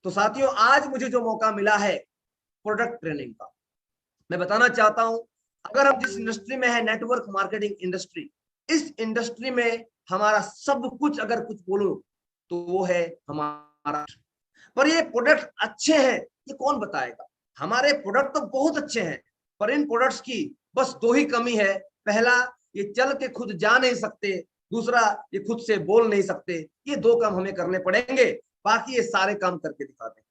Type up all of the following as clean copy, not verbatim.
तो साथियों, आज मुझे जो मौका मिला है प्रोडक्ट ट्रेनिंग का, मैं बताना चाहता हूं, अगर हम जिस इंडस्ट्री में है, नेटवर्क मार्केटिंग इंडस्ट्री, इस इंडस्ट्री में हमारा सब कुछ, अगर कुछ बोलो तो वो है हमारा। पर ये प्रोडक्ट अच्छे हैं ये कौन बताएगा? हमारे प्रोडक्ट तो बहुत अच्छे हैं, पर इन प्रोडक्ट्स की बस दो ही कमी है। पहला, ये चल के खुद जा नहीं सकते। दूसरा, ये खुद से बोल नहीं सकते। ये दो काम हमें करने पड़ेंगे, बाकी ये सारे काम करके दिखाते हैं।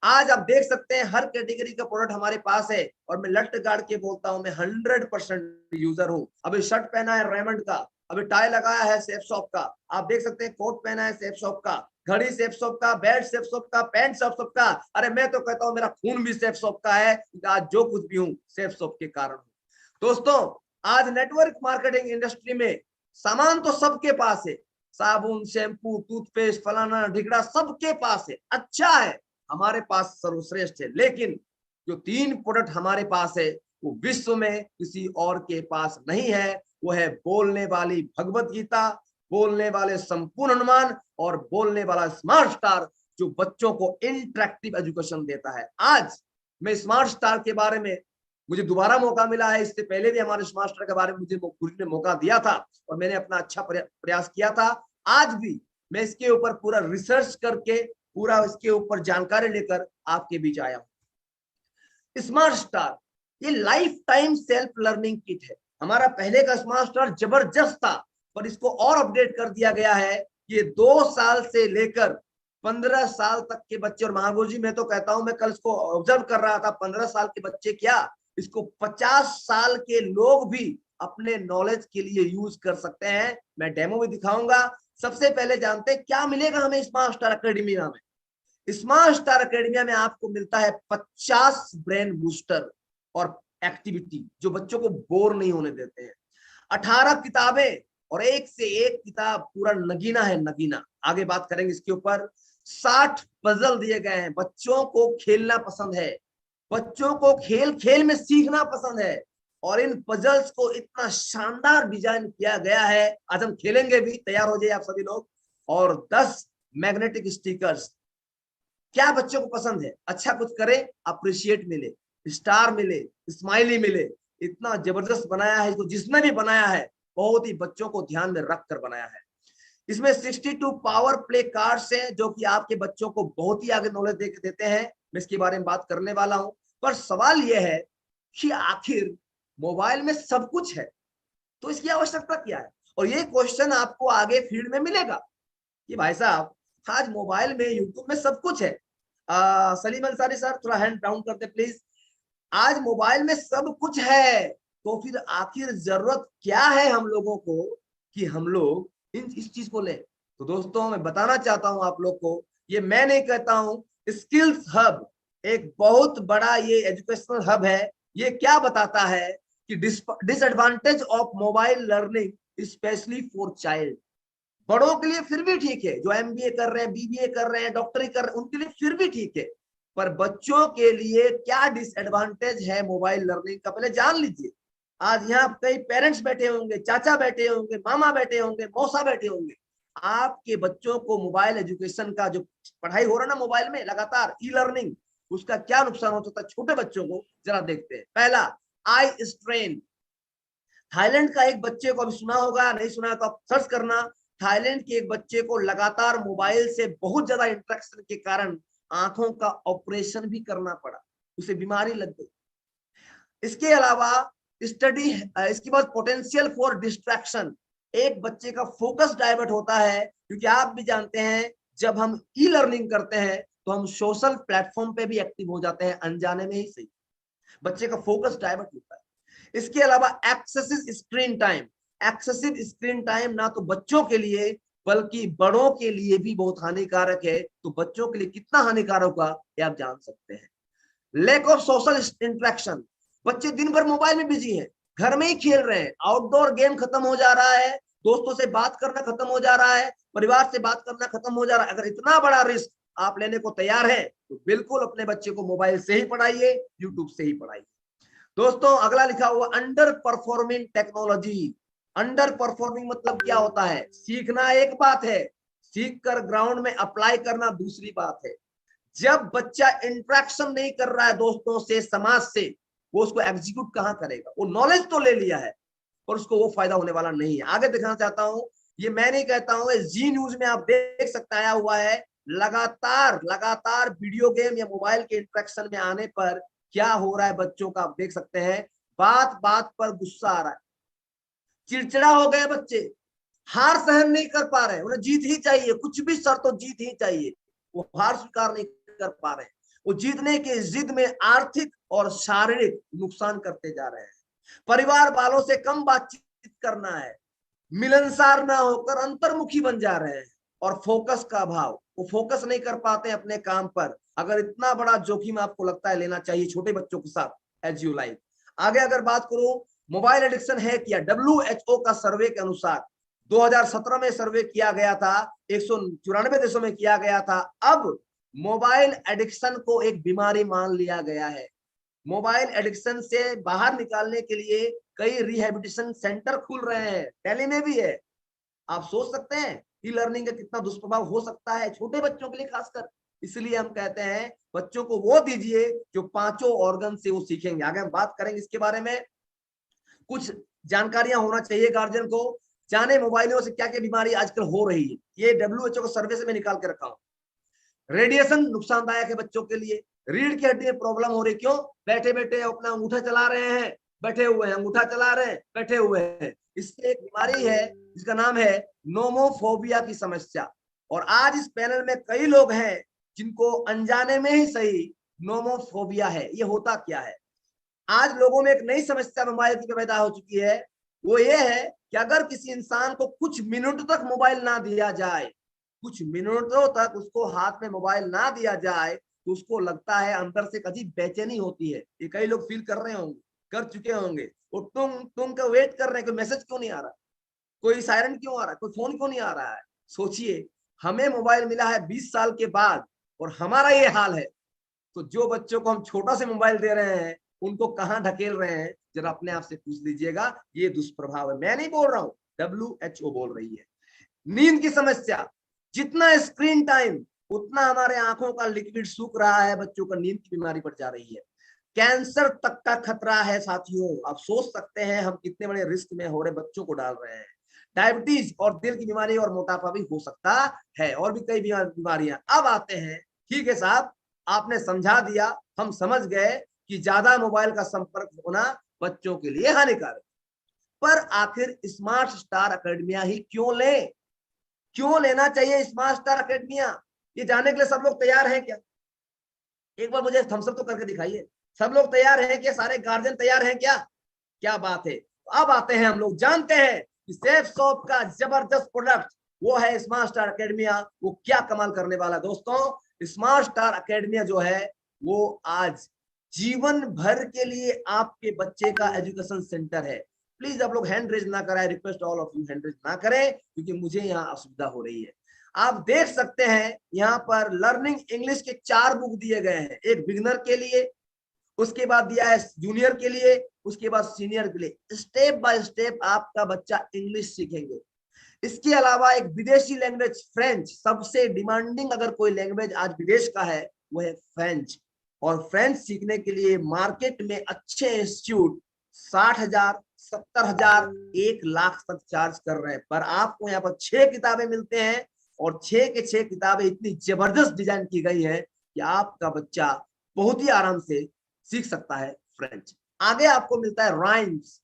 आज आप देख सकते हैं हर कैटेगरी का प्रोडक्ट हमारे पास है, और मैं लट गाड़ के बोलता हूं, मैं 100% यूजर हूं। अभी शर्ट पहना है रेमंड का, अभी टाई लगाया है सेफ शॉप का, आप देख सकते हैं कोट पहना है सेफ शॉप का, घड़ी सेफ शॉप का, बैट सेफ शॉप का, पैंट सेफ शॉप का। अरे मैं तो कहता हूं मेरा खून भी सेफ शॉप का है, आज जो कुछ भी हूं सेफ शॉप के कारण। दोस्तों, आज नेटवर्क मार्केटिंग इंडस्ट्री में सामान तो सबके पास है, साबुन, शैम्पू, टूथपेस्ट, फलाना ढिकड़ा सबके पास है, अच्छा है, हमारे पास सर्वश्रेष्ठ है। लेकिन जो 3 प्रोडक्ट हमारे पास है वो विश्व में किसी और के पास नहीं है। वो है बोलने वाली भगवत गीता, बोलने वाले संपूर्ण हनुमान, और बोलने वाला स्मार्ट स्टार, जो बच्चों को इंटरेक्टिव एजुकेशन देता है। आज मैं स्मार्ट स्टार के बारे में, मुझे दोबारा मौका मिला है, इससे पहले भी हमारे स्मार्ट स्टार के बारे में मुझे गुरु ने मौका दिया था और मैंने अपना अच्छा प्रयास किया था। आज भी मैं इसके ऊपर पूरा रिसर्च करके, पूरा इसके ऊपर जानकारी लेकर आपके बीच आया हूं। स्मार्ट स्टार ये life time self learning kit है। हमारा पहले का स्मार्ट स्टार जबरदस्त था, पर इसको और अपडेट कर दिया गया है। ये 2 साल से लेकर 15 साल तक के बच्चे, और महागुरु जी मैं तो कहता हूं, मैं कल इसको ऑब्जर्व कर रहा था, 15 साल के बच्चे क्या, इसको 50 साल के लोग भी अपने नॉलेज के लिए यूज कर सकते हैं। मैं डेमो भी दिखाऊंगा। सबसे पहले जानते हैं क्या मिलेगा हमें स्मार्ट स्टार अकेडमिया में। स्मार्ट स्टार अकेडमिया में आपको मिलता है 50 ब्रेन बूस्टर और एक्टिविटी जो बच्चों को बोर नहीं होने देते हैं, 18 किताबें, और एक से एक किताब पूरा नगीना है, नगीना। आगे बात करेंगे इसके ऊपर। 60 पजल दिए गए हैं। बच्चों को खेलना पसंद है, बच्चों को खेल खेल में सीखना पसंद है, और इन पजल्स को इतना शानदार डिजाइन किया गया है। आज हम खेलेंगे भी, तैयार हो जाइए आप सभी लोग। और 10 मैग्नेटिक स्टिकर्स। क्या बच्चों को पसंद है? अच्छा कुछ करे, अप्रिशिएट मिले, स्टार मिले, स्माइली मिले। इतना जबरदस्त बनाया है इसको, जिसने भी बनाया है बहुत ही बच्चों को ध्यान में रख कर बनाया है। इसमें 62 पावर प्ले कार्ड्स हैं, जो कि आपके बच्चों को बहुत ही आगे नॉलेज देते हैं। मैं इसके बारे में बात करने वाला हूं। पर सवाल यह है कि आखिर मोबाइल में सब कुछ है तो इसकी आवश्यकता क्या है? और ये क्वेश्चन आपको आगे फील्ड में मिलेगा कि भाई साहब, आज मोबाइल में, यूट्यूब में सब कुछ है। सलीम अंसारी सर, थोड़ा हैंड डाउन करते प्लीज। आज मोबाइल में सब कुछ है, तो फिर आखिर जरूरत क्या है हम लोगों को कि हम लोग इस चीज को लें? तो दोस्तों, मैं बताना चाहता हूं आप लोग को, ये मैं नहीं कहता हूं, स्किल्स हब एक बहुत बड़ा ये एजुकेशनल हब है। ये क्या बताता है कि disadvantage of mobile learning specially for child. बड़ों के लिए फिर भी ठीक है, जो एमबीए कर रहे हैं, बीबीए कर रहे हैं, डॉक्टरी कर रहे हैं, उनके लिए फिर भी ठीक है। पर बच्चों के लिए क्या डिसएडवांटेज है मोबाइल लर्निंग का, पहले जान लीजिए। आज यहाँ कई पेरेंट्स बैठे होंगे, चाचा बैठे होंगे, मामा बैठे होंगे, मौसा बैठे होंगे। आपके बच्चों को मोबाइल एजुकेशन का जो पढ़ाई हो रहा है ना मोबाइल में लगातार, ई लर्निंग, उसका क्या नुकसान होता है छोटे बच्चों को, जरा देखते हैं। पहला, आई स्ट्रेन। थाईलैंड का एक बच्चे को, अभी सुना होगा, नहीं सुना तो आप सर्च करना। थाईलैंड के एक बच्चे को लगातार मोबाइल से बहुत ज्यादा इंटरेक्शन के कारण आंखों का ऑपरेशन भी करना पड़ा, उसे बीमारी लग गई। इसके अलावा स्टडी, इसके बाद पोटेंशियल फॉर डिस्ट्रैक्शन। एक बच्चे का फोकस डाइवर्ट होता है, क्योंकि आप भी जानते हैं जब हम ई लर्निंग करते हैं तो हम सोशल प्लेटफॉर्म पे भी एक्टिव हो जाते हैं, अनजाने में ही सही। बच्चे का फोकस डाइवर्ट होता है। इसके अलावा excessive screen time. Excessive screen time ना तो बच्चों के लिए बल्कि बड़ों के लिए भी बहुत हानिकारक है। तो बच्चों के लिए कितना हानिकारक होगा ये आप जान सकते हैं। Lack of social interaction. बच्चे दिन भर मोबाइल में बिजी हैं, घर में ही खेल रहे हैं, आउटडोर गेम खत्म हो जा रहा है, दोस्तों से बात करना खत्म हो जा रहा है, परिवार से बात करना खत्म हो जा रहा है। अगर इतना बड़ा रिस्क आप लेने को तैयार हैं तो बिल्कुल अपने बच्चे को मोबाइल से ही पढ़ाइए, यूट्यूब से ही पढ़ाइए। दोस्तों, अगला लिखा हुआ under performing technology. Under performing मतलब क्या होता है? सीखना एक बात है, सीख कर ग्राउंड में अप्लाई करना दूसरी बात है। जब बच्चा इंटरेक्शन नहीं कर रहा है दोस्तों से, समाज से, वो उसको एग्जीक्यूट कहां करेगा? वो नॉलेज तो ले लिया है पर उसको वो फायदा होने वाला नहीं है। आगे दिखाना चाहता हूं, ये मैं नहीं कहता हूं, जी न्यूज में आप देख सकते आया हुआ है, लगातार लगातार वीडियो गेम या मोबाइल के इंटरेक्शन में आने पर क्या हो रहा है बच्चों का, आप देख सकते हैं। बात बात पर गुस्सा आ रहा है, चिड़चिड़ा हो गए बच्चे, हार सहन नहीं कर पा रहे, उन्हें जीत ही चाहिए, कुछ भी शर्तों जीत ही चाहिए, वो हार स्वीकार नहीं कर पा रहे, वो जीतने की जिद में आर्थिक और शारीरिक नुकसान करते जा रहे हैं। परिवार वालों से कम बातचीत करना है, मिलनसार ना होकर अंतर्मुखी बन जा रहे हैं, और फोकस का अभाव, वो फोकस नहीं कर पाते अपने काम पर। अगर इतना बड़ा जोखिम आपको लगता है लेना चाहिए छोटे बच्चों के साथ, एज यू लाइक। आगे अगर बात करूं, मोबाइल एडिक्शन है क्या? WHO का सर्वे के अनुसार 2017 में सर्वे किया गया था, 194 देशों में किया गया था। अब मोबाइल एडिक्शन को एक बीमारी मान लिया गया है। मोबाइल एडिक्शन से बाहर निकालने के लिए कई रिहेबिलिटेशन सेंटर खुल रहे हैं, दिल्ली में भी है। आप सोच सकते हैं ई लर्निंग का कितना दुष्प्रभाव हो सकता है छोटे बच्चों के लिए खासकर। इसलिए हम कहते हैं बच्चों को वो दीजिए जो पांचों ऑर्गन से वो सीखेंगे। आगे हम बात करेंगे इसके बारे में। कुछ जानकारियां होना चाहिए गार्जियन को, जाने मोबाइलों से क्या क्या बीमारी आजकल हो रही है। ये WHO का सर्वे से मैं निकाल के रखा हूं। रेडिएशन नुकसानदायक है बच्चों के लिए, रीढ़ की हड्डी में प्रॉब्लम हो रही, क्यों? बैठे बैठे अपना अंगूठा चला रहे हैं, बैठे हुए हैं, अंगूठा चला रहे हैं, बैठे हुए हैं। इससे एक बीमारी है जिसका नाम है नोमोफोबिया की समस्या। और आज इस पैनल में कई लोग हैं जिनको अनजाने में ही सही नोमोफोबिया है। ये होता क्या है? आज लोगों में एक नई समस्या मोबाइल की पैदा हो चुकी है, वो ये है कि अगर किसी इंसान को कुछ मिनट तक मोबाइल ना दिया जाए, कुछ मिनटों तक उसको हाथ में मोबाइल ना दिया जाए, तो उसको लगता है अंदर से अजीब बेचैनी होती है। ये कई लोग फील कर रहे होंगे, कर चुके होंगे। वो तुम का वेट कर रहे हैं, कोई मैसेज क्यों नहीं आ रहा, कोई सायरन क्यों आ रहा है, कोई फोन क्यों नहीं आ रहा है। सोचिए, हमें मोबाइल मिला है 20 साल के बाद और हमारा ये हाल है, तो जो बच्चों को हम छोटा से मोबाइल दे रहे हैं उनको कहां ढकेल रहे हैं, जरा अपने आप से पूछ लीजिएगा। ये दुष्प्रभाव है, मैं नहीं बोल रहा हूं, WHO बोल रही है। नींद की समस्या, जितना स्क्रीन टाइम उतना हमारे आंखों का लिक्विड सूख रहा है, बच्चों को नींद की बीमारी बढ़ जा रही है। कैंसर तक का खतरा है साथियों। आप सोच सकते हैं हम कितने बड़े रिस्क में हो रहे बच्चों को डाल रहे हैं। डायबिटीज और दिल की बीमारी और मोटापा भी हो सकता है, और भी कई बीमारियां। अब आते हैं, ठीक है साहब, आपने समझा दिया, हम समझ गए कि ज्यादा मोबाइल का संपर्क होना बच्चों के लिए हानिकारक। पर आखिर स्मार्ट स्टार अकेडमिया ही क्यों ले? क्यों लेना चाहिए स्मार्ट स्टार अकेडमिया? ये जानने के लिए सब लोग तैयार हैं क्या? एक बार मुझे थम्स अप तो करके दिखाइए। सब लोग तैयार हैं क्या? सारे गार्जियन तैयार हैं क्या? क्या बात है। अब आते हैं, हम लोग जानते हैं कि सेफ शॉप का जबरदस्त प्रोडक्ट वो है स्मार्ट स्टार अकेडमिया। वो क्या कमाल करने वाला दोस्तों। स्मार्ट स्टार अकेडमिया जो है वो आज जीवन भर के लिए आपके बच्चे का एजुकेशन सेंटर है। प्लीज आप लोग हैंड रेज ना करें, request all of you hand raise ना करें, क्योंकि मुझे यहाँ असुविधा हो रही है। आप देख सकते हैं यहाँ पर लर्निंग इंग्लिश के 4 बुक दिए गए हैं, एक बिगिनर के लिए, उसके बाद दिया है जूनियर के लिए, उसके बाद सीनियर के लिए। स्टेप बाय स्टेप आपका बच्चा इंग्लिश सीखेंगे। इसके अलावा एक विदेशी लैंग्वेज फ्रेंच, सबसे डिमांडिंग अगर कोई लैंग्वेज आज विदेश का है वो है फ्रेंच। और फ्रेंच सीखने के लिए मार्केट में अच्छे इंस्टीट्यूट 60,000, 70,000, 1,00,000 तक चार्ज कर रहे हैं। पर आपको यहाँ पर 6 किताबें मिलते हैं, और 6 के 6 किताबें इतनी जबरदस्त डिजाइन की गई है कि आपका बच्चा बहुत ही आराम से सीख सकता है फ्रेंच। आगे आपको मिलता है राइम्स,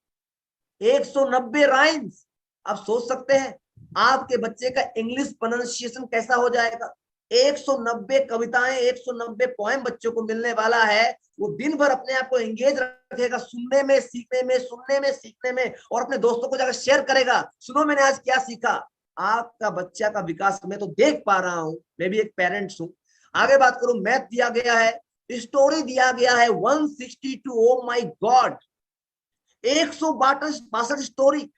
190 राइम्स। आप सोच सकते हैं आपके बच्चे का इंग्लिश प्रोनाउंसिएशन कैसा हो जाएगा। 190 कविताएं, 190 पोएम बच्चों को मिलने वाला है। वो दिन भर अपने आप को एंगेज रखेगा, सुनने में, सीखने में, सुनने में, सीखने में, और अपने दोस्तों को जाकर शेयर करेगा, सुनो मैंने आज क्या सीखा। आपका बच्चा का विकास मैं तो देख पा रहा हूं, मैं भी एक पेरेंट्स हूं। आगे बात करूं, मैथ दिया गया है, स्टोरी दिया गया है 162, ओ माय गॉड, 162 स्टोरी।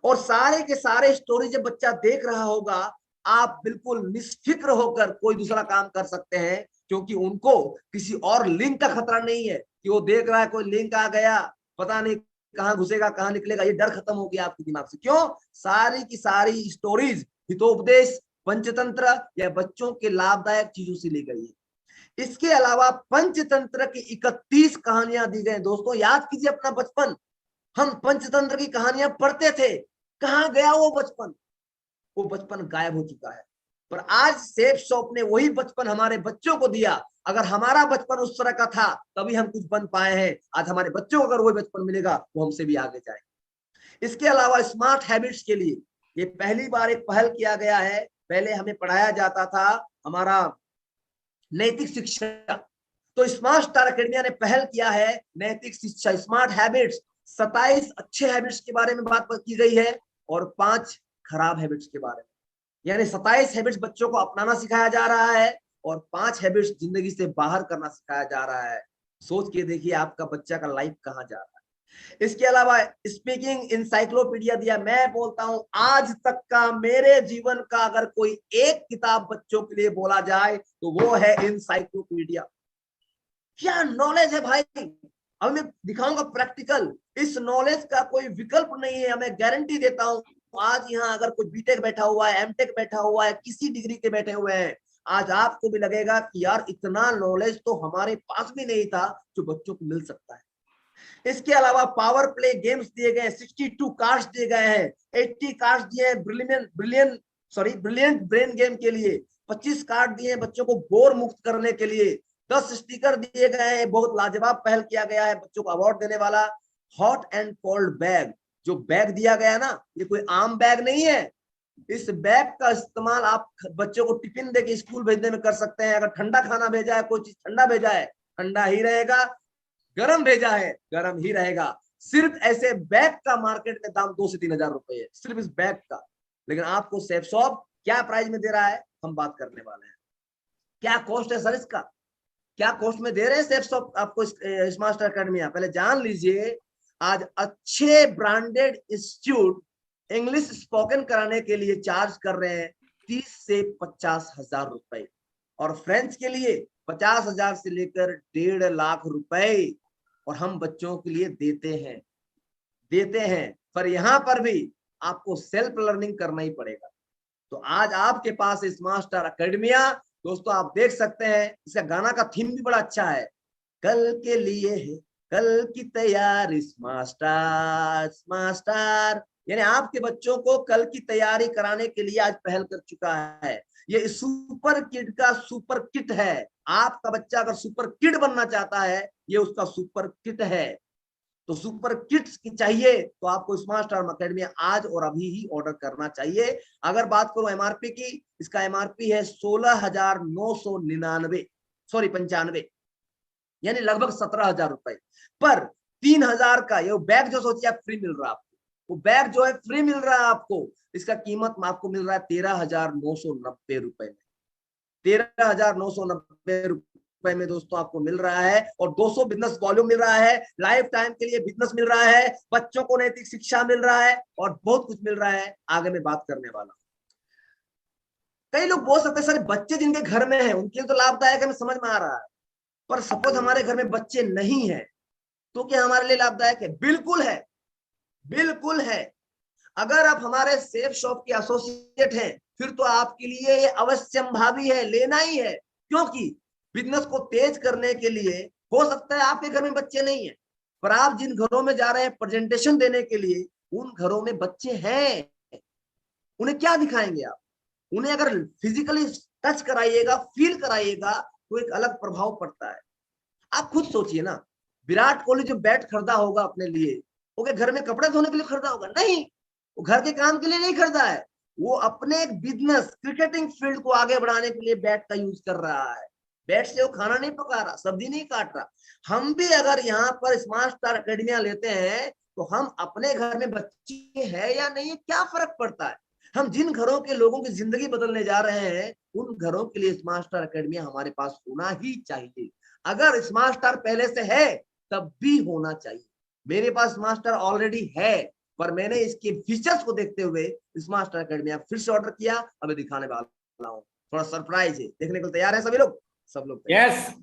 और सारे के सारे स्टोरी जब बच्चा देख रहा होगा, आप बिल्कुल निश्चित होकर कोई दूसरा काम कर सकते हैं, क्योंकि उनको किसी और लिंक का खतरा नहीं है कि वो देख रहा है कोई लिंक आ गया, पता नहीं कहां घुसेगा कहां निकलेगा। ये डर खत्म हो गया आपके दिमाग से। क्यों? सारी की सारी स्टोरीज हितोपदेश, पंचतंत्र या बच्चों के लाभदायक चीजों से ली गई है। इसके अलावा पंचतंत्र की 31 कहानियां दी गई। दोस्तों याद कीजिए अपना बचपन, हम पंचतंत्र की कहानियां पढ़ते थे, कहां गया वो बचपन? वो बचपन गायब हो चुका है। पर आज सेफ शॉप ने वही बचपन हमारे बच्चों को दिया। अगर हमारा बचपन उस तरह का था तभी हम कुछ बन पाए हैं। आज हमारे बच्चों को अगर वही बचपन मिलेगा वो हमसे भी आगे जाएंगे। इसके अलावा स्मार्ट हैबिट्स के लिए ये पहली बार एक पहल किया गया है। पहले हमें पढ़ाया जाता था हमारा नैतिक शिक्षा, तो स्मार्ट स्टार एकेडमिया ने पहल किया है नैतिक शिक्षा, स्मार्ट हैबिट्स। 27 अच्छे हैबिट्स के बारे में बात की गई है और 5 खराब हैबिट्स के बारे में, यानी 27 हैबिट्स बच्चों को अपनाना सिखाया जा रहा है और 5 हैबिट्स जिंदगी से बाहर करना सिखाया जा रहा है। सोच के देखिए आपका बच्चा का लाइफ कहाँ जा रहा है। इसके अलावा स्पीकिंग इंसाइक्लोपीडिया दिया। मैं बोलता हूं आज तक का मेरे जीवन का अगर कोई एक किताब बच्चों के लिए बोला जाए तो वो है इंसाइक्लोपीडिया। क्या नॉलेज है भाई, अब मैं दिखाऊंगा प्रैक्टिकल। इस नॉलेज का कोई विकल्प नहीं है, मैं गारंटी देता हूं। आज यहाँ अगर कोई बीटेक बैठा हुआ है, एमटेक बैठा हुआ है, किसी डिग्री के बैठे हुए हैं, आज आपको भी लगेगा कि यार इतना नॉलेज तो हमारे पास भी नहीं था जो बच्चों को मिल सकता है। इसके अलावा पावर प्ले गेम्स दिए गए, 62 कार्ड्स दिए गए हैं, 80 कार्ड्स दिए हैं ब्रिलियंट ब्रेन गेम के लिए, 25 कार्ड दिए हैं बच्चों को बोर मुक्त करने के लिए, 10 स्टिकर दिए गए हैं। बहुत लाजवाब पहल किया गया है बच्चों को अवार्ड देने वाला। हॉट एंड कोल्ड बैग, जो बैग दिया गया ना, ये कोई आम बैग नहीं है। इस बैग का इस्तेमाल आप बच्चों को टिफिन देके स्कूल भेजने में कर सकते हैं। अगर ठंडा खाना भेजा है, कोई चीज ठंडा भेजा है, ठंडा ही रहेगा, गरम भेजा है गरम ही रहेगा। सिर्फ ऐसे बैग का मार्केट में दाम 2 से 3 हजार रुपए है, सिर्फ इस बैग का। लेकिन आपको सेफ शॉप क्या प्राइस में दे रहा है हम बात करने वाले हैं। क्या कॉस्ट है सर इसका, क्या कॉस्ट में दे रहे हैं सेफ शॉप आपको स्मार्ट स्टार एकेडमिया? पहले जान लीजिए। आज अच्छे ब्रांडेड इंस्टीट्यूट इंग्लिश स्पोकन कराने के लिए चार्ज कर रहे हैं 30 से 50 हजार रुपए, और फ्रेंच के लिए 50 हजार से लेकर 1.5 लाख रुपए, और हम बच्चों के लिए देते हैं। पर यहाँ पर भी आपको सेल्फ लर्निंग करना ही पड़ेगा। तो आज आपके पास स्मार्ट स्टार एकेडमिया। दोस्तों आप देख सकते हैं इसका गाना का थीम भी बड़ा अच्छा है, कल के लिए है कल की तैयारी स्मार्ट स्टार, यानी आपके बच्चों को कल की तैयारी कराने के लिए आज पहल कर चुका है। ये सुपर किड का सुपर किट है। आपका बच्चा अगर सुपर किड बनना चाहता है, ये उसका सुपर किट है। तो सुपर किट्स की चाहिए तो आपको स्मार्ट स्टार एकेडमी आज और अभी ही ऑर्डर करना चाहिए। अगर बात करूं एमआरपी की, इसका एमआरपी है 16,999 95, यानी लगभग 17,000 रुपए। पर 3,000 का ये बैग जो सोचिए आप फ्री मिल रहा है आपको, वो बैग जो है फ्री मिल रहा है आपको। इसका कीमत आपको मिल रहा है 13,990 रुपए में, 13,990 रुपए में दोस्तों आपको मिल रहा है। और 200 बिजनेस वॉल्यूम मिल रहा है, लाइफ टाइम के लिए बिजनेस मिल रहा है, बच्चों को नैतिक शिक्षा मिल रहा है और बहुत कुछ मिल रहा है। आगे मैं बात करने वाला। कई लोग बोल सकते हैं सर बच्चे जिनके घर में है उनके लिए तो लाभदायक है, हमें समझ में आ रहा है, पर सपोज हमारे घर में बच्चे नहीं है तो क्या हमारे लिए लाभदायक है? बिल्कुल है, बिल्कुल है। अगर आप हमारे सेफ शॉप के एसोसिएट हैं फिर तो आपके लिए ये अवश्यंभावी है, लेना ही है। क्योंकि बिजनेस को तेज करने के लिए हो सकता है आपके घर में बच्चे नहीं है, पर आप जिन घरों में जा रहे हैं प्रेजेंटेशन देने के लिए, उन घरों में बच्चे हैं। उन्हें क्या दिखाएंगे आप? उन्हें अगर फिजिकली टच कराइएगा, फील कराइएगा, तो एक अलग प्रभाव पड़ता है। आप खुद सोचिए ना, विराट कोहली जो बैट खरीदा होगा अपने लिए, वो घर में कपड़े धोने के लिए खरीदा होगा? नहीं, वो घर के काम के लिए नहीं खरीदा है, वो अपने एक बिजनेस क्रिकेटिंग फील्ड को आगे बढ़ाने के लिए बैट का यूज कर रहा है। बैट से वो खाना नहीं पका रहा, सब्जी नहीं काट रहा। हम भी अगर यहाँ पर स्मार्ट स्टार एकेडमिया लेते हैं तो हम अपने घर में बच्चे हैं या नहीं, क्या फर्क पड़ता है? हम जिन घरों के लोगों की जिंदगी बदलने जा रहे हैं उन घरों के लिए स्मार्ट स्टार एकेडमिया हमारे पास होना ही चाहिए। अगर स्मार्ट स्टार पहले से है तब भी होना चाहिए। मेरे पास स्मार्ट स्टार ऑलरेडी है, पर मैंने इसके फीचर्स को देखते हुए स्मार्ट स्टार एकेडमी फिर से ऑर्डर किया। अब दिखाने वाला हूँ, थोड़ा सरप्राइज है। देखने को तैयार है सभी लोग? सब लोग यस।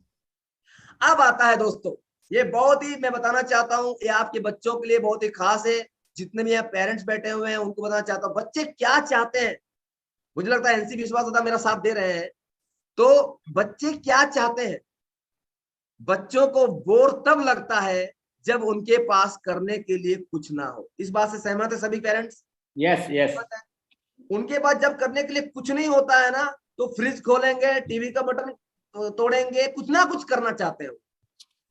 अब आता है दोस्तों, ये बहुत ही मैं बताना चाहता हूँ, ये आपके बच्चों के लिए बहुत ही खास है। जितने भी यहाँ पेरेंट्स बैठे हुए हैं उनको बताना चाहता हूँ बच्चे क्या चाहते हैं। मुझे लगता है एनसी विश्वास होता मेरा साथ दे रहे हैं। तो बच्चे क्या चाहते हैं? बच्चों को बोर तब लगता है जब उनके पास करने के लिए कुछ ना हो। इस बात से सहमत है सभी पेरेंट्स? Yes yes. उनके पास जब करने के लिए कुछ नहीं होता है ना, तो फ्रिज खोलेंगे, टीवी का बटन तोड़ेंगे, कुछ ना कुछ करना चाहते हो।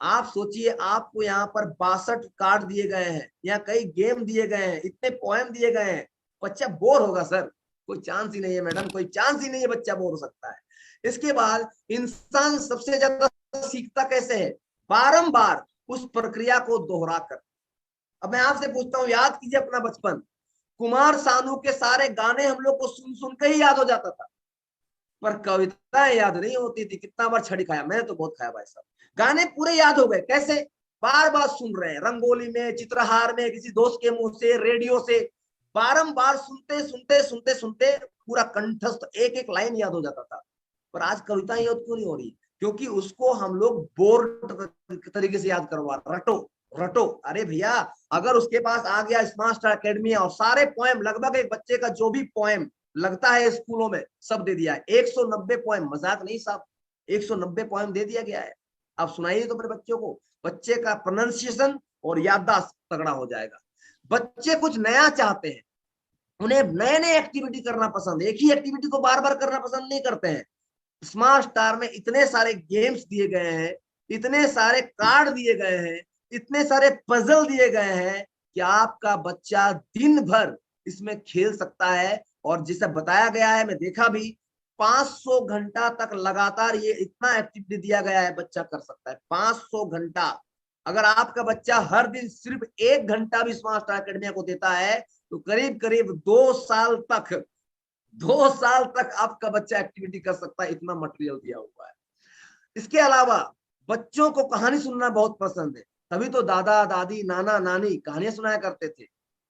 आप सोचिए, आपको यहाँ पर 62 कार्ड दिए गए हैं, यहाँ कई गेम दिए गए हैं, इतने पोएम दिए गए हैं, बच्चा बोर होगा सर? कोई चांस ही नहीं है मैडम, कोई चांस ही नहीं है बच्चा बोर हो सकता है। इसके बाद इंसान सबसे ज्यादा सीखता कैसे है? बारंबार उस प्रक्रिया को दोहरा कर। अब मैं आपसे पूछता हूँ, याद कीजिए अपना बचपन। कुमार सानू के सारे गाने हम लोग को सुन सुन के ही याद हो जाता था, पर कविताएं याद नहीं होती थी। कितना बार छड़ी खाया, मैंने तो बहुत खाया भाई साहब। गाने पूरे याद हो गए, कैसे? बार बार सुन रहे हैं, रंगोली में, चित्रहार में, किसी दोस्त के मुंह से, रेडियो से, बारंबार सुनते सुनते सुनते सुनते पूरा कंठस्थ एक एक लाइन याद हो जाता था। पर आज कविताएं याद क्यों नहीं हो रही? क्योंकि उसको हम लोग बोर्ड तरीके से याद करवा, रटो रटो। अरे भैया, अगर उसके पास आ गया स्मार्ट स्टार अकेडमी और सारे पोएम, लगभग एक बच्चे का जो भी पोएम लगता है स्कूलों में, सब दे दिया है। 190 पोएम, मजाक नहीं साहब, 190 पोएम दे दिया गया है। अब सुनाइए तो अपने बच्चों को, बच्चे का प्रोनाउंसिएशन और याददाश्त तगड़ा हो जाएगा। बच्चे कुछ नया चाहते हैं, उन्हें नए नए एक्टिविटी करना पसंद है, एक ही एक्टिविटी को बार बार करना पसंद नहीं करते हैं। स्मार्ट स्टार में इतने सारे गेम्स दिए गए हैं, इतने सारे कार्ड दिए गए हैं, इतने सारे पजल दिए गए हैं कि आपका बच्चा दिन भर इसमें खेल सकता है। और जिसे बताया गया है, मैं देखा भी, 500 घंटा तक लगातार ये इतना एक्टिविटी दिया गया है, बच्चा कर सकता है 500 घंटा। अगर आपका बच्चा हर दिन सिर्फ 1 घंटा भी स्मार्ट स्टार अकेडमी को देता है, तो करीब करीब 2 साल तक आपका बच्चा एक्टिविटी कर सकता है, इतना मटेरियल दिया हुआ है। इसके अलावा बच्चों को कहानी सुनना बहुत पसंद है, तभी तो दादा दादी नाना नानी कहानियां सुनाया करते थे।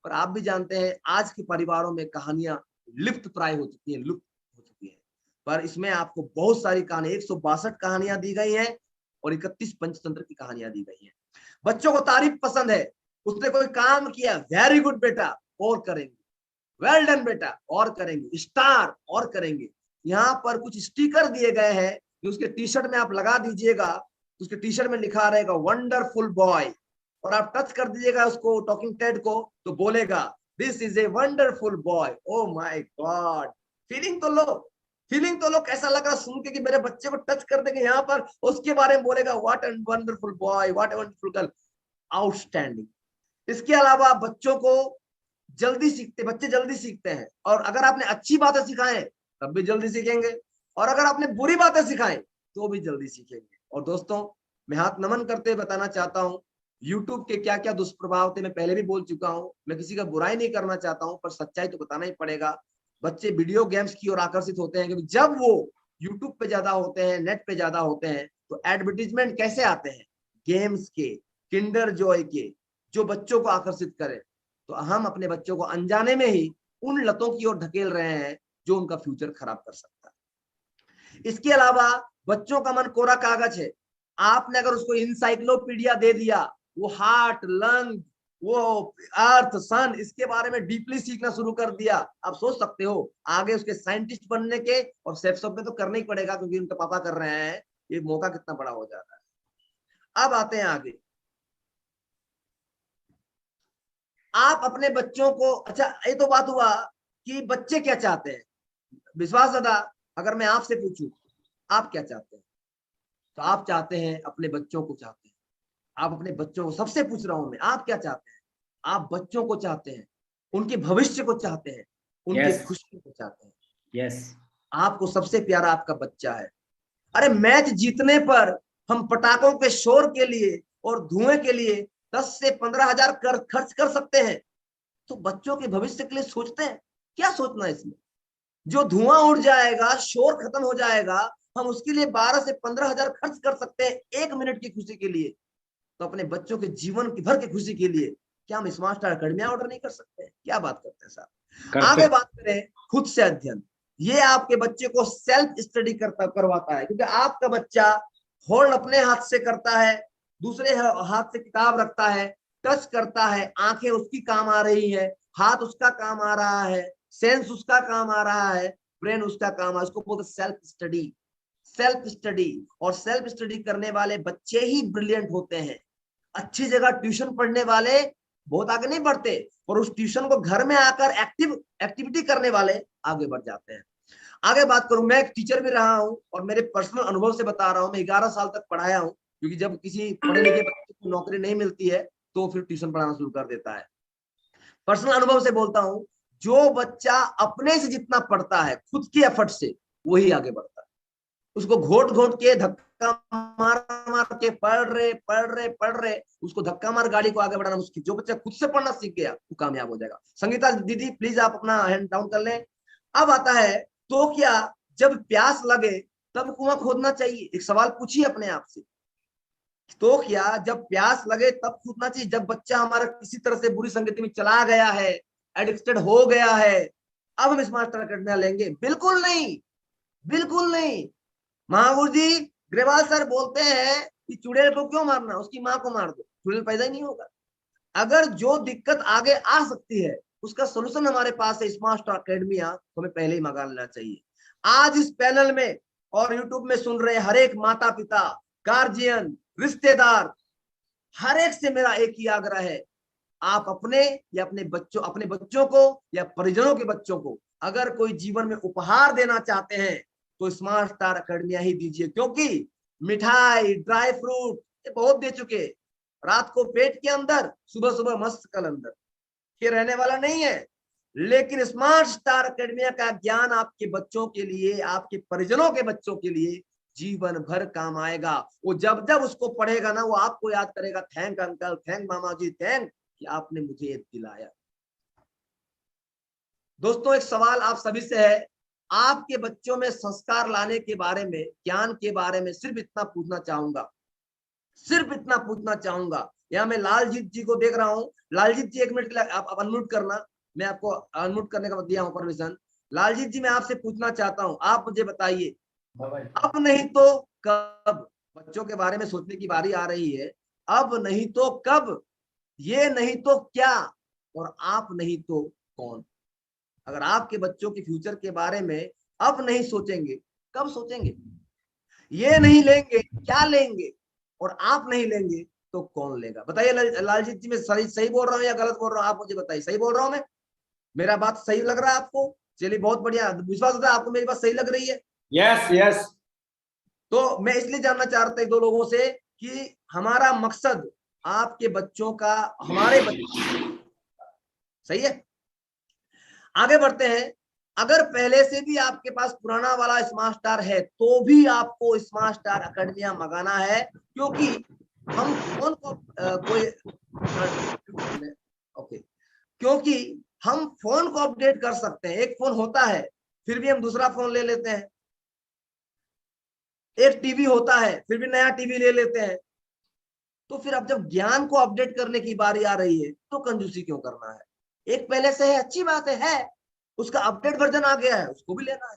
पर आप भी जानते हैं, आज के परिवारों में कहानियां लिप्त प्राय हो चुकी हैं, लुप्त हो चुकी हैं। पर इसमें आपको बहुत सारी कहानी, 162 कहानियां दी गई हैं और 31 पंचतंत्र की कहानियां दी गई हैं। बच्चों को तारीफ पसंद है, उसने कोई काम किया, वेरी गुड बेटा, और करेंगे, वेल डन बेटा, और करेंगे, स्टार, और करेंगे। यहाँ पर कुछ स्टिकर दिए गए हैं जो उसके टी शर्ट में आप लगा दीजिएगा, तो उसके टी शर्ट में लिखा रहेगा वंडरफुल बॉय, और आप टच कर दीजिएगा उसको, टॉकिंग टेड को, तो बोलेगा this is a wonderful boy. Oh my God, feeling तो लो, फीलिंग तो लो, कैसा लग रहा सुन के कि मेरे बच्चे को टच कर देंगे यहाँ पर, उसके बारे में बोलेगा what an wonderful boy, what a wonderful girl, outstanding. इसके अलावा बच्चों को जल्दी सीखते, बच्चे जल्दी सीखते हैं, और अगर आपने अच्छी बातें सिखाएं तब भी जल्दी सीखेंगे, और अगर आपने बुरी बातें सिखाएं तो भी जल्दी सीखेंगे। और दोस्तों, मैं हाथ नमन करते बताना चाहता हूं, यूट्यूब के क्या क्या दुष्प्रभाव थे मैं पहले भी बोल चुका हूं। मैं किसी का बुराई नहीं करना चाहता हूं, पर सच्चाई तो बताना ही पड़ेगा। बच्चे वीडियो गेम्स की ओर आकर्षित होते हैं, क्योंकि जब वो यूट्यूब पे ज्यादा होते हैं, नेट पे ज्यादा होते हैं, तो एडवर्टीजमेंट कैसे आते हैं? गेम्स के, किंडर जॉय के, जो बच्चों को आकर्षित करे। तो हम अपने बच्चों को अनजाने में ही उन लतों की ओर ढकेल रहे हैं जो उनका फ्यूचर खराब कर सकता है। इसके अलावा बच्चों का मन कोरा कागज है, आपने अगर उसको इंसाइक्लोपीडिया दे दिया, वो हार्ट, लंग, वो अर्थ, सन, इसके बारे में डीपली सीखना शुरू कर दिया, आप सोच सकते हो आगे उसके साइंटिस्ट बनने के, और सेफ में तो करना ही पड़ेगा क्योंकि उनके पापा कर रहे हैं, ये मौका कितना बड़ा हो जाता है। अब आते हैं आगे, आप अपने बच्चों को, अच्छा ये तो बात हुआ कि बच्चे क्या चाहते हैं। विश्वास दादा, अगर मैं आपसे पूछूं आप क्या चाहते हैं, तो आप चाहते हैं, अपने बच्चों को चाहते हैं। आप अपने बच्चों को, सबसे पूछ रहा हूं मैं, आप क्या चाहते हैं? आप बच्चों को चाहते हैं, उनके भविष्य को चाहते हैं, उनके यस खुशी को चाहते हैं। यस। आपको सबसे प्यारा आपका बच्चा है। अरे मैच जीतने पर हम पटाखों के शोर के लिए और धुएं के लिए 10 से 15 हजार खर्च कर सकते हैं, तो बच्चों के भविष्य के लिए सोचते हैं? क्या सोचना है इसमें? जो धुआं उड़ जाएगा, शोर खत्म हो जाएगा, हम उसके लिए 12 से 15 हजार खर्च कर सकते हैं 1 मिनट की खुशी के लिए। तो अपने बच्चों के जीवन की भर की खुशी के लिए क्या हम स्मार्ट स्टार अकेडमी ऑर्डर नहीं कर सकते? क्या बात करते हैं साहब? करते। आगे बात करें खुद से अध्ययन, ये आपके बच्चे को सेल्फ स्टडी करवाता है, क्योंकि आपका बच्चा होल्ड अपने हाथ से करता है, दूसरे हाथ से किताब रखता है, टच करता है, आंखें उसकी काम आ रही है, हाथ उसका काम आ रहा है, सेंस उसका काम आ रहा है, ब्रेन उसका काम आ रहा है, उसको बोलते सेल्फ स्टडी। सेल्फ स्टडी, और सेल्फ स्टडी करने वाले बच्चे ही ब्रिलियंट होते हैं। अच्छी जगह ट्यूशन पढ़ने वाले बहुत आगे नहीं बढ़ते, और उस ट्यूशन को घर में आकर एक्टिविटी करने वाले आगे बढ़ जाते हैं। आगे बात करूं, मैं एक टीचर भी रहा हूं और मेरे पर्सनल अनुभव से बता रहा हूं, मैं 11 साल तक पढ़ाया हूं, क्योंकि जब किसी पढ़े लिखे बच्चे को नौकरी नहीं मिलती है तो फिर ट्यूशन पढ़ाना शुरू कर देता है। पर्सनल अनुभव से बोलता हूं, जो बच्चा अपने से जितना पढ़ता है खुद की एफर्ट से, वही आगे बढ़ता है। उसको घोट घोट के धक्का मार मार के पढ़ रहे उसको धक्का मार गाड़ी को आगे बढ़ाना मुश्किल। जो बच्चा खुद से पढ़ना सीख गया वो कामयाब हो जाएगा। संगीता दीदी प्लीज आप अपना हैंड डाउन कर लें। अब आता है, तो क्या जब प्यास लगे तब कुआं खोदना चाहिए? एक सवाल पूछिए अपने आप से, तो क्या जब प्यास लगे तब खोदना चाहिए? जब बच्चा हमारा किसी तरह से बुरी संगति में चला गया है, एडिक्टेड हो गया है, अब हम स्मार्ट स्टार अकेडमी लेंगे? बिल्कुल नहीं, बिल्कुल नहीं। महागुरु जी ग्रेवाल सर बोलते हैं कि चुड़ैल को क्यों मारना, उसकी माँ को मार दो, चुड़ैल पैदा ही नहीं होगा। अगर जो दिक्कत आगे आ सकती है उसका सोल्यूशन हमारे पास है, स्मार्ट स्टार अकेडमी, तो हमें पहले ही मंगा लेना चाहिए। आज इस पैनल में और यूट्यूब में सुन रहे हर एक माता पिता, गार्जियन, रिश्तेदार, हर एक से मेरा एक ही आग्रह है, आप अपने या अपने बच्चों को या परिजनों के बच्चों को अगर कोई जीवन में उपहार देना चाहते हैं तो स्मार्ट स्टार अकेडमिया ही दीजिए। क्योंकि मिठाई, ड्राई फ्रूट ये बहुत दे चुके, रात को पेट के अंदर, सुबह सुबह मस्त कलंदर, ये रहने वाला नहीं है। लेकिन स्मार्ट स्टार अकेडमिया का ज्ञान आपके बच्चों के लिए, आपके परिजनों के बच्चों के लिए जीवन भर काम आएगा। वो जब जब उसको पढ़ेगा ना, वो आपको याद करेगा, थैंक अंकल, थैंक मामा जी, थैंक कि आपने मुझे ये दिलाया। दोस्तों एक सवाल आप सभी से है, आपके बच्चों में संस्कार लाने के बारे में, ज्ञान के बारे में सिर्फ इतना पूछना चाहूंगा, सिर्फ इतना पूछना चाहूंगा। यहाँ मैं लालजीत जी को देख रहा हूँ। लालजीत जी एक मिनट के लिए आप अनम्यूट करना, मैं आपको अनम्यूट करने का दिया हूँ परमिशन। लालजीत जी मैं आपसे पूछना चाहता हूँ, आप मुझे बताइए, अब नहीं तो कब? बच्चों के बारे में सोचने की बारी आ रही है। अब नहीं तो कब, ये नहीं तो क्या, और आप नहीं तो कौन? अगर आपके बच्चों के फ्यूचर के बारे में अब नहीं सोचेंगे, कब सोचेंगे? ये नहीं लेंगे, क्या लेंगे? और आप नहीं लेंगे तो कौन लेगा? बताइए लालजीत जी, मैं सही बोल रहा हूँ या गलत बोल रहा हूँ? आप मुझे बताइए, सही बोल रहा हूँ मैं? मेरा बात सही लग रहा है आपको? चलिए बहुत बढ़िया, विश्वास होता है आपको मेरी बात सही लग रही है। Yes yes. तो मैं इसलिए जानना चाहता हूँ दो लोगों से कि हमारा मकसद आपके बच्चों का, हमारे बच्चों, सही है? आगे बढ़ते हैं। अगर पहले से भी आपके पास पुराना वाला स्मार्ट स्टार है तो भी आपको स्मार्ट स्टार अकेडमिया मंगाना है, क्योंकि हम फोन को कोई ओके, क्योंकि हम फोन को अपडेट कर सकते हैं। एक फोन होता है फिर भी हम दूसरा फोन ले लेते हैं, एक टीवी होता है फिर भी नया टीवी ले लेते हैं। तो फिर अब जब ज्ञान को अपडेट करने की बारी आ रही है तो कंजूसी क्यों करना है? एक पहले से है, अच्छी बात है, उसका अपडेट वर्जन आ गया है, उसको भी लेना है।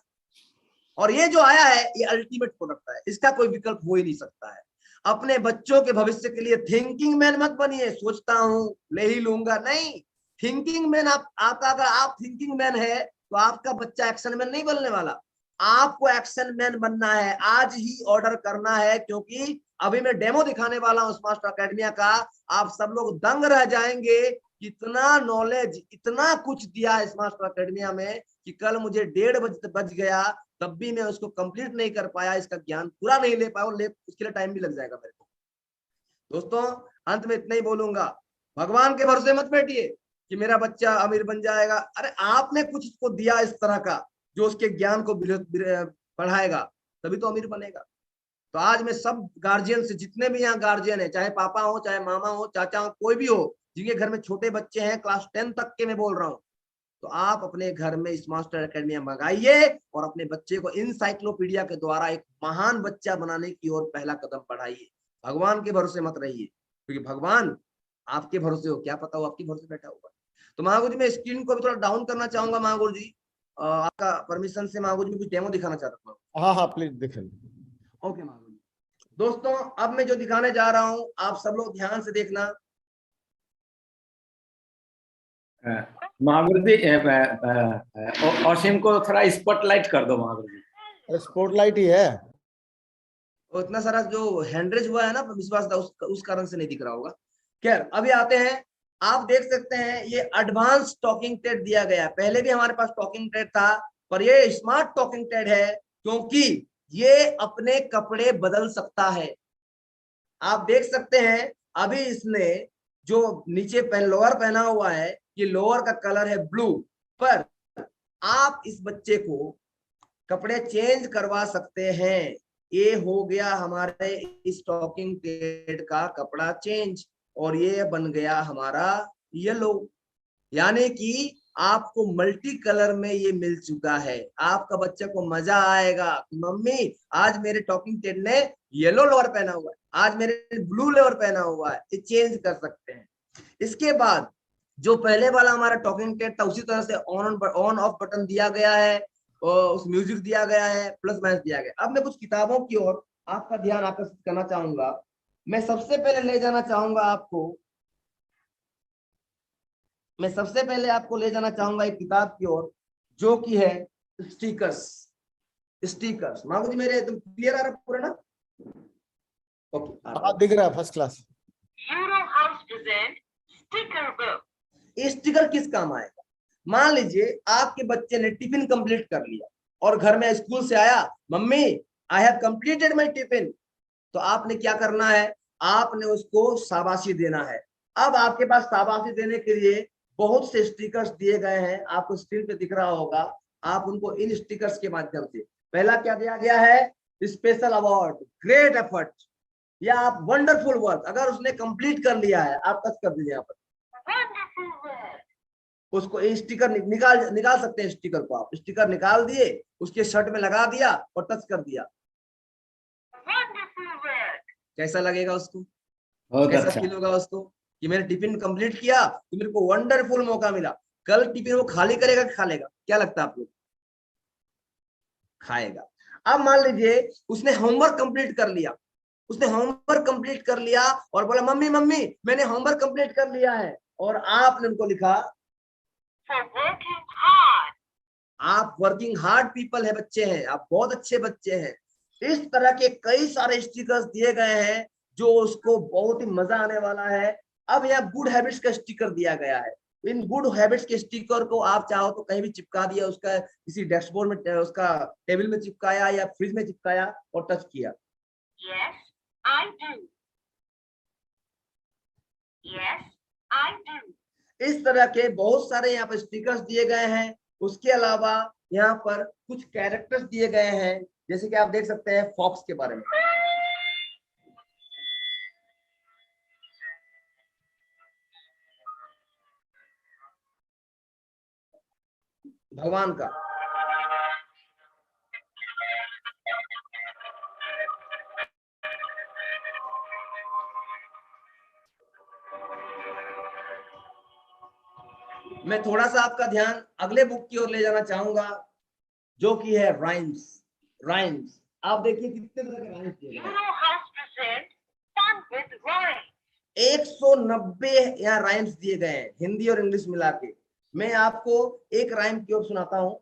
और ये जो आया है ये अल्टीमेट प्रोडक्ट है, इसका कोई विकल्प हो ही नहीं सकता है। अपने बच्चों के भविष्य के लिए थिंकिंग मैन मत बनिए, सोचता हूं ले ही लूंगा, नहीं। थिंकिंग मैन आपका, अगर आप थिंकिंग मैन है तो आपका बच्चा एक्शन मैन नहीं बनने वाला। आपको एक्शन मैन बनना है, आज ही ऑर्डर करना है, क्योंकि अभी मैं डेमो दिखाने वाला हूं स्मार्ट स्टार अकेडमिया का। आप सब लोग दंग रह जाएंगे, इतना नॉलेज, इतना कुछ दिया है स्मार्ट स्टार अकेडमिया में कि कल मुझे 1:30 बज गया तब भी मैं उसको कंप्लीट नहीं कर पाया, इसका ज्ञान पूरा नहीं ले पाया, उसके लिए टाइम भी लग जाएगा मेरे को। दोस्तों अंत में इतना ही बोलूंगा, भगवान के भरोसे मत बैठिए कि मेरा बच्चा अमीर बन जाएगा। अरे आपने कुछ उसको दिया इस तरह का जो उसके ज्ञान को बढ़ाएगा, तभी तो अमीर बनेगा। तो आज मैं सब गार्जियन से, जितने भी यहाँ गार्जियन है, चाहे पापा हो, चाहे मामा हो, चाचा हो, कोई भी हो, जिनके घर में छोटे बच्चे हैं, क्लास 10 तक के मैं बोल रहा हूँ, तो आप अपने घर में स्मार्ट स्टार अकेडमिया मंगाइए और अपने बच्चे को इनसाइक्लोपीडिया के द्वारा एक महान बच्चा बनाने की ओर पहला कदम बढ़ाइए। भगवान के भरोसे मत रहिए, क्योंकि भगवान आपके भरोसे हो, क्या पता हो आपके भरोसे बैठा होगा। तो महागुरु जी मैं स्क्रीन को भी थोड़ा डाउन करना चाहूंगा महागुरु जी, आपका परमिशन से। महागुरु जी कुछ डेमो दिखाना चाहता हूँ। हाँ हाँ प्लीज दिखाइए। ओके महागुरु जी। दोस्तों अब मैं जो दिखाने जा रहा हूँ आप सब लोग ध्यान से देखना। महागुरु जी असीम को थोड़ा स्पॉटलाइट कर दो महागुरु जी। स्पॉटलाइट ही है। और इतना सारा जो हैंडरेज हुआ है ना विश्वास था, उस कारण से नहीं दिख रहा होगा। खैर अभी आते हैं, आप देख सकते हैं ये एडवांस टॉकिंग टेड दिया गया है। पहले भी हमारे पास टॉकिंग टेड था, पर ये स्मार्ट टॉकिंग टेड है क्योंकि ये अपने कपड़े बदल सकता है। आप देख सकते हैं अभी इसने जो नीचे लोअर पहना हुआ है, ये लोअर का कलर है ब्लू, पर आप इस बच्चे को कपड़े चेंज करवा सकते हैं। ये हो गया हमारे इस टॉकिंग टेड का कपड़ा चेंज, और ये बन गया हमारा येलो। यानी कि आपको मल्टी कलर में ये मिल चुका है। आपका बच्चे को मजा आएगा, मम्मी आज मेरे टॉकिंग टेड ने येलो लोअर पहना हुआ है, आज मेरे ब्लू लोअर पहना हुआ है। ये चेंज कर सकते हैं। इसके बाद जो पहले वाला हमारा टॉकिंग टेड था, उसी तरह से ऑन ऑफ बटन दिया गया है, और उस म्यूजिक दिया गया है, प्लस माइनस दिया गया। अब मैं कुछ किताबों की ओर आपका ध्यान आकर्षित करना चाहूंगा। मैं सबसे पहले ले जाना चाहूंगा आपको, एक किताब की ओर, जो कि है स्टिकर्स। मांगू जी मेरे एकदम क्लियर आ रहा है पूरा ना? ओके, दिख रहा है फर्स्ट क्लास। स्टिकर किस काम आएगा? मान लीजिए आपके बच्चे ने टिफिन कंप्लीट कर लिया और घर में स्कूल से आया, mummy I have completed my tiffin. तो आपने क्या करना है? आपने उसको शाबाशी देना है। अब आपके पास शाबाशी देने के लिए बहुत से स्टिकर्स दिए गए हैं, आपको स्क्रीन पे दिख रहा होगा। आप उनको इन स्टिकर्स के माध्यम से, पहला क्या दिया गया है? स्पेशल अवार्ड, ग्रेट एफर्ट, या आप वंडरफुल वर्क। अगर उसने कंप्लीट कर लिया है, आप टच कर दीजिए यहाँ पर, उसको स्टिकर निकाल सकते हैं। स्टिकर को आप स्टिकर निकाल दिए, उसके शर्ट में लगा दिया और टच कर दिया। कैसा लगेगा उसको? कैसा अच्छा। फील होगा उसको कि मैंने टिफिन कंप्लीट किया तो मेरे को वंडरफुल मौका मिला। कल टिफिन वो खाली करेगा कि खा लेगा? क्या लगता है आप लोग? खाएगा। अब मान लीजिए उसने होमवर्क कंप्लीट कर लिया, और बोला मम्मी मैंने होमवर्क कंप्लीट कर लिया है, और आपने उनको लिखा आप वर्किंग हार्ड पीपल है, बच्चे हैं, आप बहुत अच्छे बच्चे हैं। इस तरह के कई सारे स्टिकर्स दिए गए हैं जो उसको बहुत ही मजा आने वाला है। अब यहाँ गुड हैबिट्स का स्टिकर दिया गया है। इन गुड हैबिट्स के स्टिकर को आप चाहो तो कहीं भी चिपका दिया, उसका किसी डैशबोर्ड में, उसका टेबल में चिपकाया या फ्रिज में चिपकाया और टच किया। Yes, I do. Yes, I do. इस तरह के बहुत सारे यहाँ पर स्टिकर्स दिए गए हैं। उसके अलावा यहाँ पर कुछ कैरेक्टर्स दिए गए हैं, जैसे कि आप देख सकते हैं फॉक्स के बारे में, भगवान का। मैं थोड़ा सा आपका ध्यान अगले बुक की ओर ले जाना चाहूंगा, जो कि है राइम्स। आप देखिए कितने तरह के राइम्स दिए गए हैं। 190 यहाँ राइम्स दिए गए हैं, हिंदी और इंग्लिश मिला के। मैं आपको एक राइम की ओर सुनाता हूं।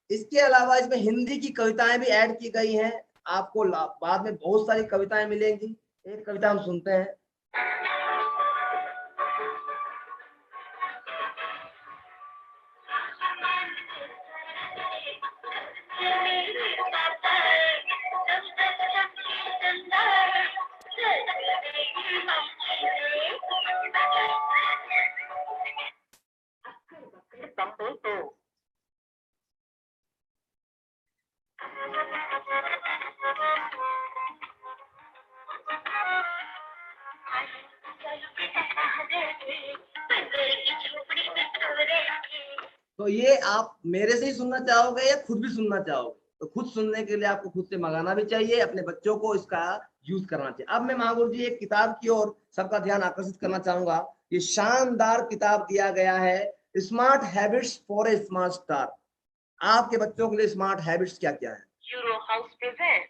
इसके अलावा इसमें हिंदी की कविताएं भी ऐड की गई हैं। आपको बाद में बहुत सारी कविताएं मिलेंगी। एक कविता हम सुनते हैं। तो ये आप मेरे से ही सुनना चाहोगे या खुद भी सुनना चाहोगे? तो खुद सुनने के लिए आपको खुद से मंगाना भी चाहिए, अपने बच्चों को इसका यूज करना चाहिए। अब मैं महागुरु जी एक किताब की ओर सबका ध्यान आकर्षित करना चाहूंगा। ये शानदार किताब दिया गया है, smart habits for a smart star. आपके बच्चों के लिए स्मार्ट हैबिट्स क्या क्या है? Euro house present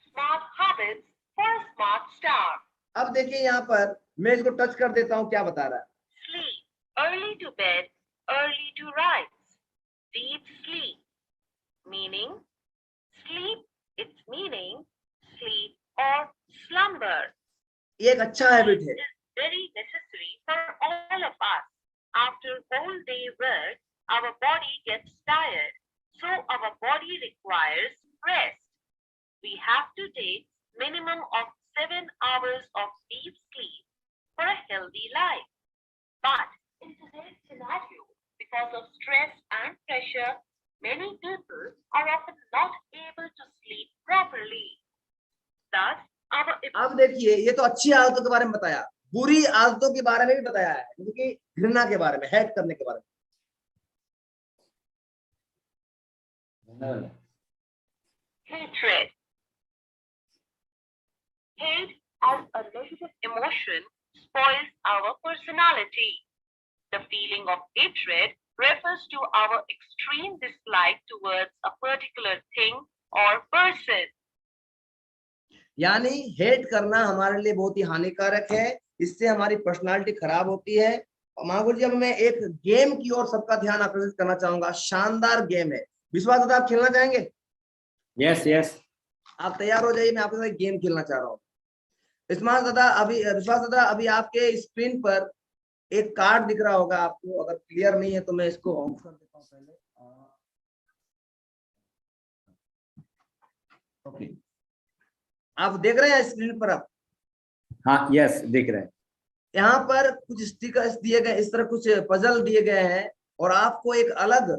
smart habits for smart star. अब देखिए यहाँ पर मैं इसको टच कर देता हूँ, क्या बता रहा है? Sleep early to bed, early to rise. Deep sleep, meaning sleep, its meaning sleep or slumber. ये एक अच्छा हैबिट है। Is very necessary for all of us. After whole day work, our body gets tired, so our body requires rest. We have to take minimum of 7 hours of deep sleep for a healthy life. But in today's scenario, because of stress and pressure, many people are often not able to sleep properly. Thus, our अब देखिए ये तो अच्छी आदतों के बारे में बताया, बुरी आदतों के बारे में भी बताया है, क्योंकि घृणा के बारे में, हेट करने के बारे में। hatred. Hate as a negative emotion spoils our personality. The feeling of hatred refers to our extreme dislike towards a particular thing or person. यानी हेट करना हमारे लिए बहुत ही हानिकारक है, इससे हमारी पर्सनालिटी खराब होती है। और महागुरु जी अब मैं एक गेम की ओर सबका ध्यान आकर्षित करना चाहूंगा, शानदार गेम है। विश्वास दादा आप खेलना चाहेंगे? यस यस, आप तैयार हो जाइए, मैं आपके साथ गेम खेलना चाह रहा हूँ। विश्वास दादा अभी आपके स्क्रीन पर एक कार्ड दिख रहा होगा आपको, अगर क्लियर नहीं है तो मैं इसको ऑफ कर देता हूँ पहले। ओके, आप देख रहे हैं स्क्रीन पर आप? हाँ यस दिख रहा है। यहाँ पर कुछ स्टिकर्स दिए गए, इस तरह कुछ पजल दिए गए हैं और आपको एक अलग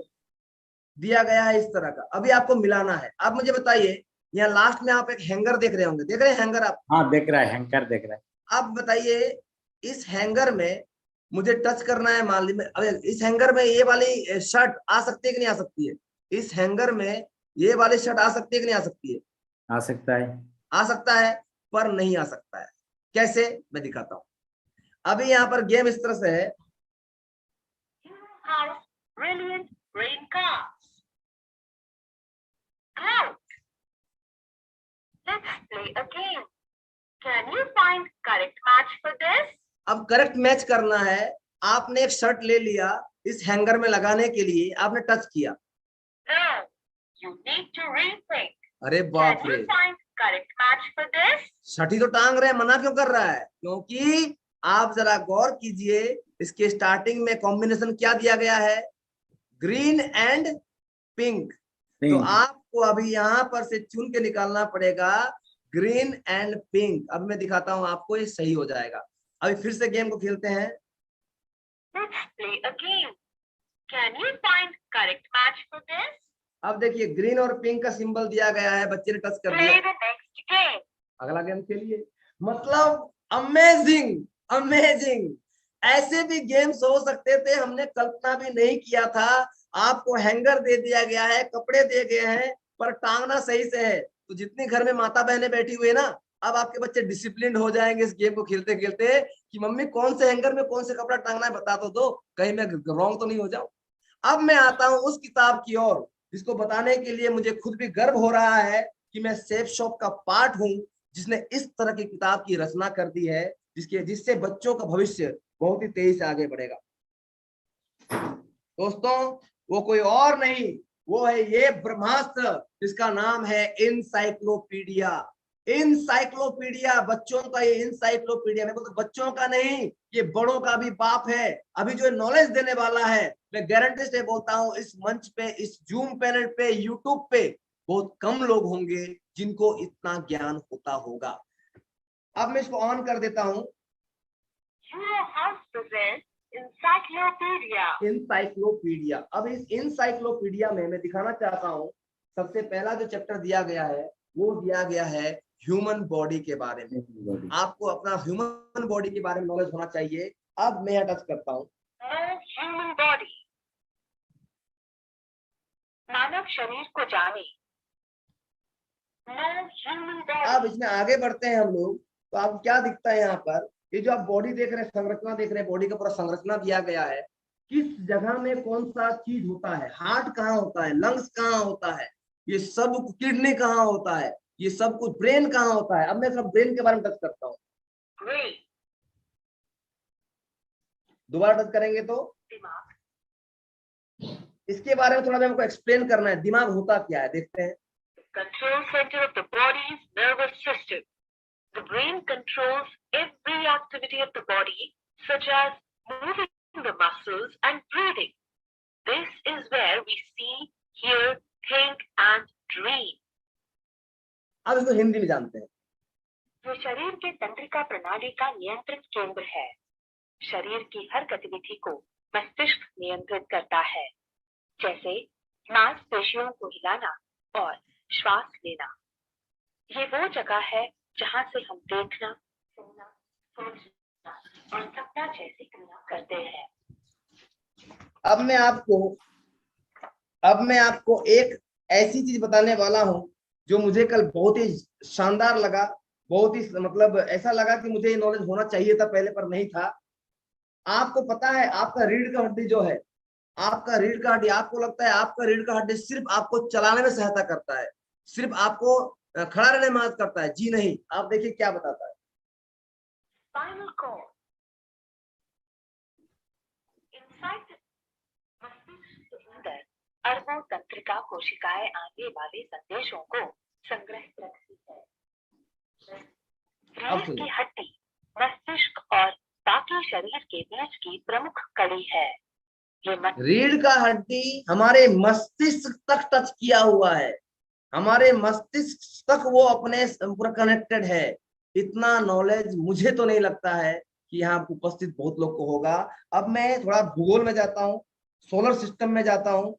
दिया गया है इस तरह का, अभी आपको मिलाना है। आप मुझे बताइए, यहाँ लास्ट में आप एक हैंगर देख रहे होंगे, देख रहे हैं हैंगर आप? हाँ देख रहा है, हैंकर देख रहा है। आप बताइए इस हैंगर में मुझे टच करना है, मान लीजिए अब इस हैंगर में ये वाली शर्ट आ सकती है कि नहीं आ सकती है? इस हैंगर में ये वाली शर्ट आ सकती है कि नहीं आ सकती है? आ सकता है। आ सकता है, पर नहीं आ सकता है। कैसे, मैं दिखाता हूं। अभी यहाँ पर गेम इस तरह से है। House brilliant rain clouds. Clouds. Let's play a game. Can you find correct match for this? अब करेक्ट मैच करना है। आपने एक शर्ट ले लिया, इस हैंगर में लगाने के लिए आपने टच किया। No, you need to rethink. अरे बाप Can रे, you find correct match for this? Shirt ही तो टांग रहे हैं, मना क्यों कर रहा है? क्योंकि आप जरा गौर कीजिए, इसके स्टार्टिंग में कॉम्बिनेशन क्या दिया गया है? Green and pink. तो आपको अभी यहाँ पर से चुन के निकालना पड़ेगा ग्रीन एंड पिंक। अब मैं दिखाता हूँ आपको, ये सही हो जाएगा। अभी फिर से गेम को खेलते हैं। Let's play a game. Can you find correct match for this? अब देखिए ग्रीन और पिंक का सिंबल दिया गया है, बच्चे ने टच कर Play दिया। the next game. अगला गेम खेलिए। मतलब अमेजिंग अमेजिंग, ऐसे भी गेम्स हो सकते थे, हमने कल्पना भी नहीं किया था। आपको हैंगर दे दिया गया है, कपड़े दे गए हैं, पर टांगना सही से है। तो जितनी घर में माता बहनें बैठी हुई है ना, अब आपके बच्चे डिसिप्लिन हो जाएंगे इस गेम को खेलते खेलते, कि मम्मी कौन से हैंगर में कौन से कपड़ा टांगना है बता तो दो, कहीं मैं रॉन्ग तो नहीं हो जाऊं। अब मैं आता हूं उस किताब की ओर जिसको बताने के लिए मुझे खुद भी गर्व हो रहा है कि मैं सेफ शॉप का पार्ट हूं, जिसने इस तरह की किताब की रचना कर दी है, जिससे बच्चों का भविष्य बहुत ही तेजी से आगे बढ़ेगा। दोस्तों वो कोई और नहीं, वो है ये ब्रह्मास्त्र, जिसका नाम है इनसाइक्लोपीडिया। इनसाइक्लोपीडिया, बच्चों का ये इनसाइक्लोपीडिया, मेरे को तो बच्चों का नहीं, ये बड़ों का भी बाप है। अभी जो नॉलेज देने वाला है, मैं गारंटी से बोलता हूं, इस मंच पे, इस जूम पैनल पे, यूट्यूब पे बहुत कम लोग होंगे जिनको इतना ज्ञान होता होगा। अब मैं इसको ऑन कर देता हूं। इंसाइक्लोपीडिया। अब इस इंसाइक्लोपीडिया में मैं दिखाना चाहता हूं, सबसे पहला जो चैप्टर दिया गया है वो दिया गया है ह्यूमन बॉडी के बारे में। आपको अपना ह्यूमन बॉडी के बारे में नॉलेज होना चाहिए। अब मैं यहाँ टच करता हूँ। ह्यूमन बॉडी, मानव शरीर को जाने। no human body. अब इसमें आगे बढ़ते हैं हम लोग, तो आपको क्या दिखता है यहाँ पर, ये जो आप बॉडी देख रहे हैं, संरचना देख रहे हैं, बॉडी का पूरा संरचना दिया गया है, किस जगह में कौन सा चीज होता है, हार्ट कहाँ होता है, लंग्स कहाँ होता है, ये सब, किडनी कहाँ होता है, ये सब कुछ, ब्रेन कहाँ होता है। अब मैं सब ब्रेन के बारे में टच करता हूँ, Brain, दोबारा टच करेंगे तो दिमाग. इसके बारे में थोड़ा मेरे को एक्सप्लेन करना है, दिमाग होता क्या है, देखते हैं। Control center of the body's nervous system. The brain controls every activity of the body, such as moving the muscles and breathing. This is where we see, hear, think, and dream. अब इसको हिंदी में जानते हैं। ये शरीर के तंत्रिका प्रणाली का नियंत्रण केंद्र है। शरीर की हर गतिविधि को मस्तिष्क नियंत्रित करता है, जैसे मांसपेशियों को हिलाना और श्वास लेना। ये वो जगह है जहां से हम देखना, सुनना, सोचना और सपना जैसी क्रिया करते हैं। अब मैं आपको एक ऐसी चीज बताने वाला हूं जो मुझे कल बहुत ही शानदार लगा, बहुत ही मतलब ऐसा लगा कि मुझे ये नॉलेज होना चाहिए था पहले, पर नहीं था। आपको पता है आपका रीढ़ का हड्डी जो है, आपका रीढ़ का हड्डी, आपको लगता है आपका रीढ़ का हड्डी सिर्फ आपको चलाने में सहायता करता है, सिर्फ आपको खड़ा रहने में मदद करता है? जी नहीं, आप देखिए क्या बताता है। Spinal cord. Inside the मस्तिष्क के अंदर अरबों तंत्रिका कोशिकाएं आने वाले संदेशों को संग्रहित रखती है। रीढ़ की हड्डी मस्तिष्क और बाकी शरीर के बीच की प्रमुख कड़ी है। ये रीढ़ का हड्डी हमारे मस्तिष्क तक टच किया हुआ है, हमारे मस्तिष्क तक वो अपने पूरा कनेक्टेड है। इतना नॉलेज मुझे तो नहीं लगता है कि यहाँ उपस्थित बहुत लोग को होगा। अब मैं थोड़ा भूगोल में जाता हूँ, सोलर सिस्टम में जाता हूँ।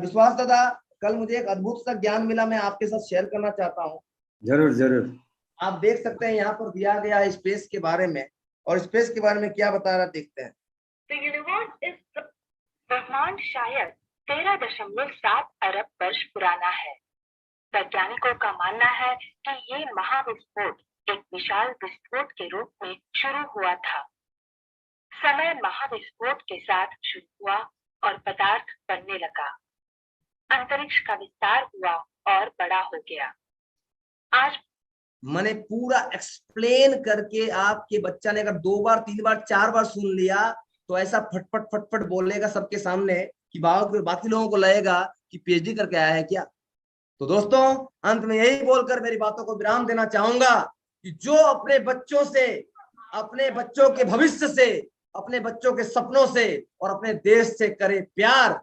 विश्वास दादा, कल मुझे एक अद्भुत सा ज्ञान मिला, मैं आपके साथ शेयर करना चाहता हूँ। जरूर जरूर। आप देख सकते हैं यहाँ पर दिया गया है स्पेस के बारे में, और स्पेस के बारे में क्या बता रहा, देखते हैं। ब्रह्मांड शायद 13.7 अरब वर्ष पुराना है। वैज्ञानिकों का मानना है कि ये महाविस्फोट एक विशाल विस्फोट के रूप में शुरू हुआ था। समय महाविस्फोट के साथ शुरू हुआ और पदार्थ बनने लगा। अंतरिक्ष का विस्तार हुआ और बड़ा हो गया। आज मैंने पूरा एक्सप्लेन करके, आपके बच्चा ने अगर 2 बार 3 बार 4 बार सुन लिया तो ऐसा फटफट फटफट बोलेगा सबके सामने कि बाकी लोगों को लगेगा कि पीएचडी करके आया है क्या। तो दोस्तों, अंत में यही बोलकर मेरी बातों को विराम देना चाहूंगा कि जो अपने बच्चों से, अपने बच्चों के भविष्य से, अपने बच्चों के सपनों से और अपने देश से करे प्यार,